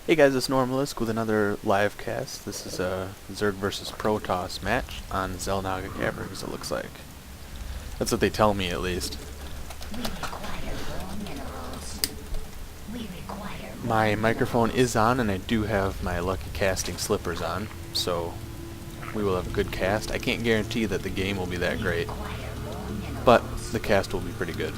Hey guys, it's Normalisk with another live cast. This is a Zerg versus Protoss match on Zelnaga Caverns, it looks like. That's what they tell me, at least. My microphone is on, and I do have my lucky casting slippers on, so we will have a good cast. I can't guarantee that the game will be that great, but the cast will be pretty good.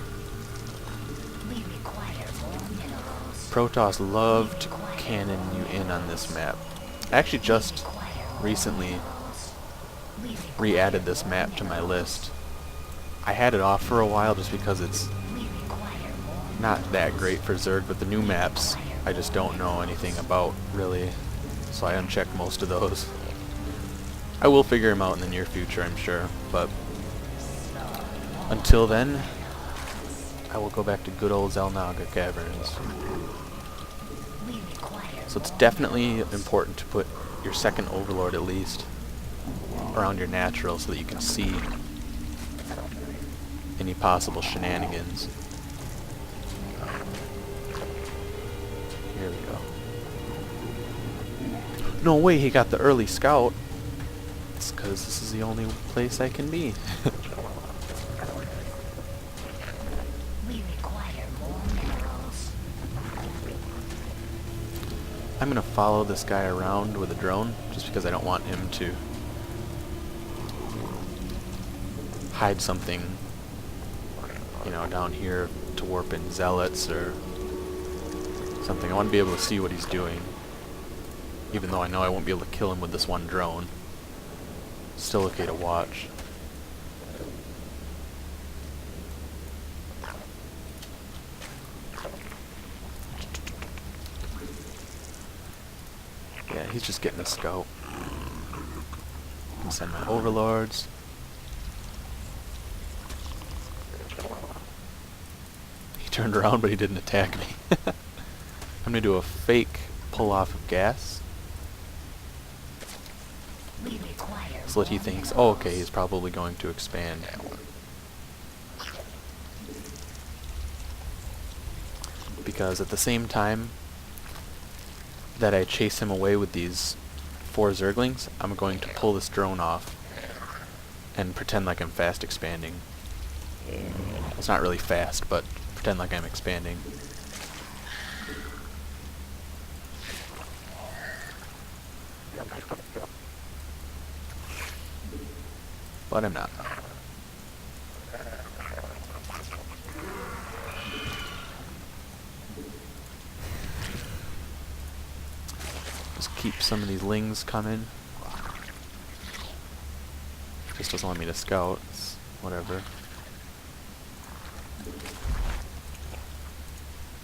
Protoss love to cannon you in on this map. I actually just recently re-added this map to my list. I had it off for a while just because it's not that great for Zerg, but the new maps I just don't know anything about, really, so I unchecked most of those. I will figure them out in the near future, I'm sure, but until then, I will go back to good old Zelnaga Caverns. So it's definitely important to put your second Overlord at least around your natural so that you can see any possible shenanigans. Here we go. No way he got the early scout. It's because this is the only place I can be. I'm going to follow this guy around with a drone, just because I don't want him to hide something, you know, down here to warp in zealots or something. I want to be able to see what he's doing, even though I know I won't be able to kill him with this one drone. Still okay to watch. Yeah, he's just getting a scout. I'll send my overlords. He turned around, but he didn't attack me. I'm gonna do a fake pull off of gas, so that he thinks, oh, okay, he's probably going to expand. Because at the same time that I chase him away with these 4 Zerglings, I'm going to pull this drone off and pretend like I'm fast expanding. It's not really fast, but pretend like I'm expanding. But I'm not. Keep some of these lings coming. Just doesn't want me to scout. It's whatever.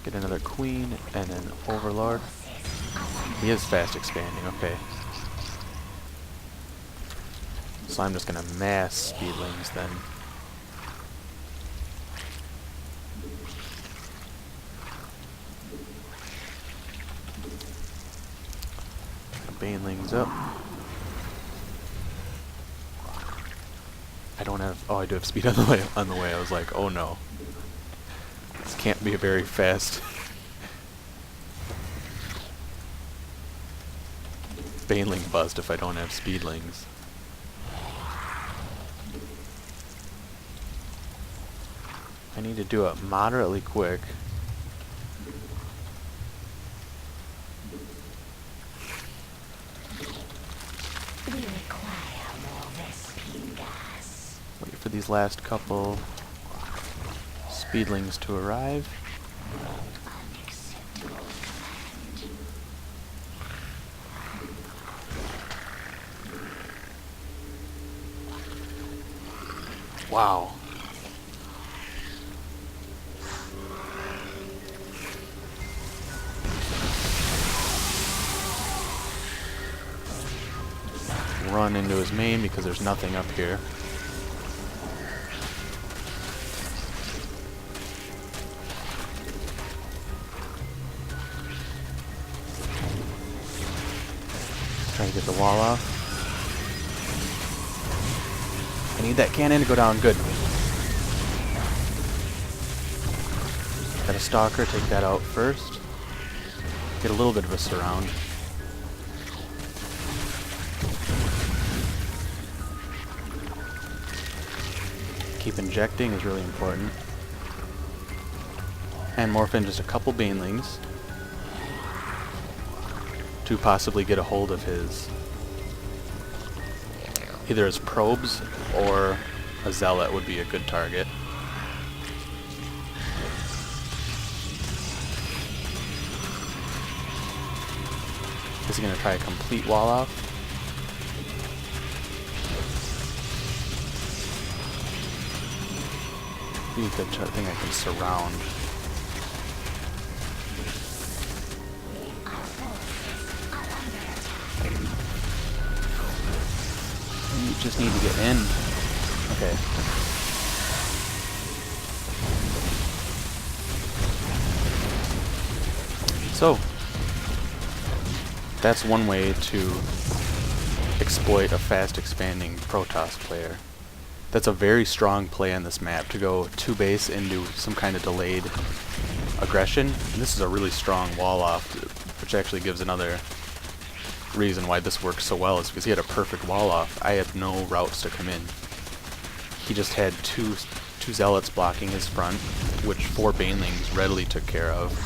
Get another queen and an overlord. He is fast expanding, okay. So I'm just gonna mass speedlings then. Banelings up. I don't have. Oh, I do have speed on the way. I was like, oh no, this can't be a very fast Baneling bust if I don't have speedlings. I need to do it moderately quick. Wait for these last couple speedlings to arrive. Wow. Run into his main because there's nothing up here. Try to get the wall off. I need that cannon to go down. Good. Got a stalker, take that out first. Get a little bit of a surround. Keep injecting is really important. And morph in just a couple banelings to possibly get a hold of his either his probes or a zealot would be a good target. Is he going to try a complete wall off? Be a good thing I can surround. You just need to get in. Okay. So, that's one way to exploit a fast expanding Protoss player. That's a very strong play on this map, to go 2 base into some kind of delayed aggression. And this is a really strong wall off, which actually gives another reason why this works so well, is because he had a perfect wall off. I had no routes to come in. He just had two zealots blocking his front, which 4 banelings readily took care of.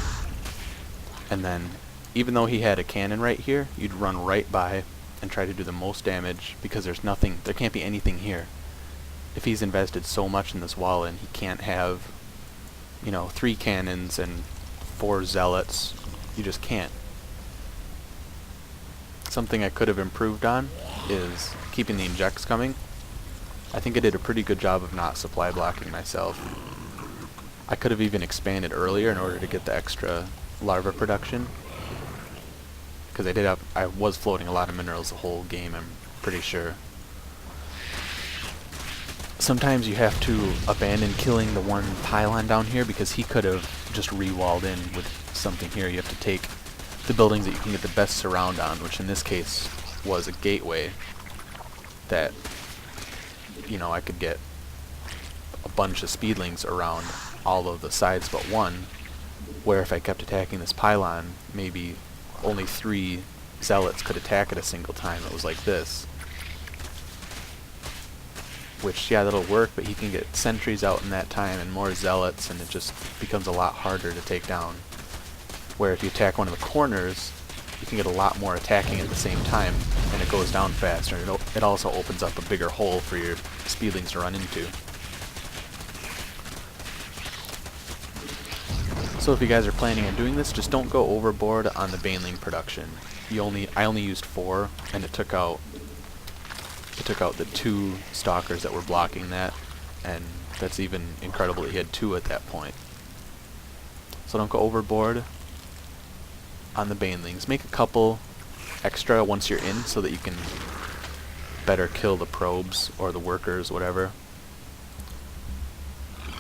And then, even though he had a cannon right here, you'd run right by and try to do the most damage, because there's nothing, there can't be anything here. If he's invested so much in this wall and he can't have, you know, 3 cannons and 4 zealots, you just can't. Something I could have improved on is keeping the injects coming. I think I did a pretty good job of not supply blocking myself. I could have even expanded earlier in order to get the extra larva production, because I was floating a lot of minerals the whole game, I'm pretty sure. Sometimes you have to abandon killing the one pylon down here, because he could have just re-walled in with something here. You have to take the buildings that you can get the best surround on, which in this case was a gateway that, you know, I could get a bunch of speedlings around all of the sides but one, where if I kept attacking this pylon, maybe only 3 zealots could attack at a single time. It was like this. Which, yeah, that'll work, but he can get sentries out in that time and more zealots, and it just becomes a lot harder to take down. Where if you attack one of the corners, you can get a lot more attacking at the same time, and it goes down faster. It also opens up a bigger hole for your speedlings to run into. So if you guys are planning on doing this, just don't go overboard on the baneling production. I only used 4, and it took out the 2 stalkers that were blocking that, and that's even incredible that he had 2 at that point. So don't go overboard on the banelings. Make a couple extra once you're in so that you can better kill the probes or the workers, whatever.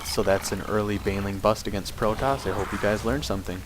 So that's an early baneling bust against Protoss. I hope you guys learned something.